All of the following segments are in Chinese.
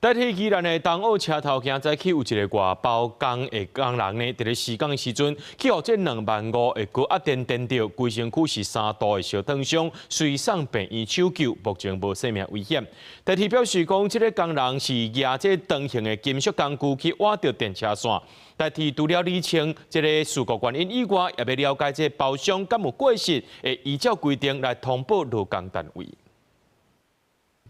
代替宜兰的东澳车头行早起有一个外包工的工人呢，伫咧施工的时阵，去互这25000的高压电电到，规身躯是3度的烧烫伤，随送病院抢救，目前无生命危险。代替表示讲，这个工人是拿这长形的金属工具去挖着电车线。代替除了厘清这个事故原因以外，也要了解这包商敢有过失，会依照规定来通报劳工单位。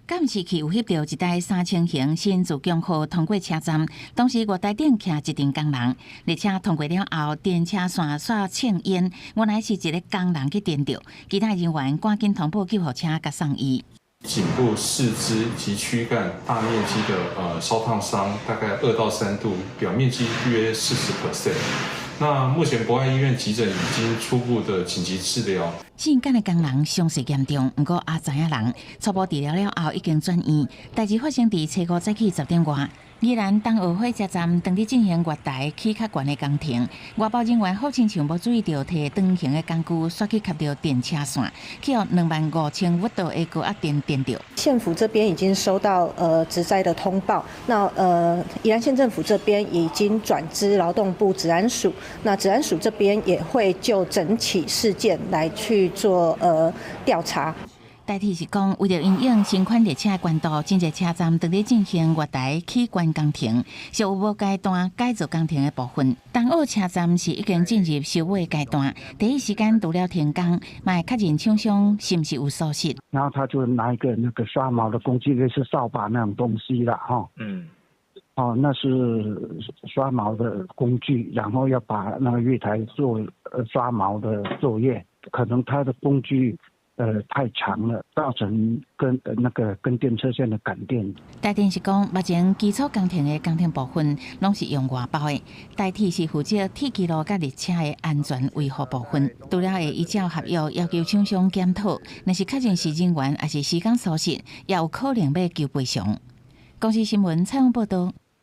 监视器有翕到一台3000型新自强号通过车站，当时月台顶徛一阵工人，列车通过了后，电车线煞呛烟，原来是一个工人去电到，其他人员赶紧通报救护车甲送医。颈部、四肢以及躯干大面积的烧烫伤，大概2到3度，表面积约40%。那目前博爱医院急诊已经初步的紧急治疗。性感的工人伤势严重，不过也知影人初步治疗了后已经转院。代志发生伫初5早起10点外。宜兰东澳火车站当日进行月台起较悬的工程，外包人员好亲像无注意到摕长形的工具刷去卡到电车线，去互25000瓦的高压电电到。县府这边已经收到职灾的通报，那宜兰县政府这边已经转知劳动部治安署，那治安署这边也会就整起事件来去做调查。代替是讲，为了因应新款列车的关度，真侪车站当日进行月台起悬工程，是有无阶段改造工程的部分。东澳车站是已经进入收尾阶段，第一时间除了停工，嘛会确认厂商是不是有疏失。然后他就拿一个那个刷毛的工具，类似扫把那种东西啦，哈。那是刷毛的工具，然后要把那个月台做刷毛的作业，可能他的工具。太长了，造成跟电车线的感电。代电是讲，目前基础工程的工程部分拢是用外包的，代替是负责铁轨路甲列车的安全维护部分。除了会依照合约要求厂商检讨，若是确认是人员还是时间疏失，也有可能要求赔偿。公司新闻采访报道。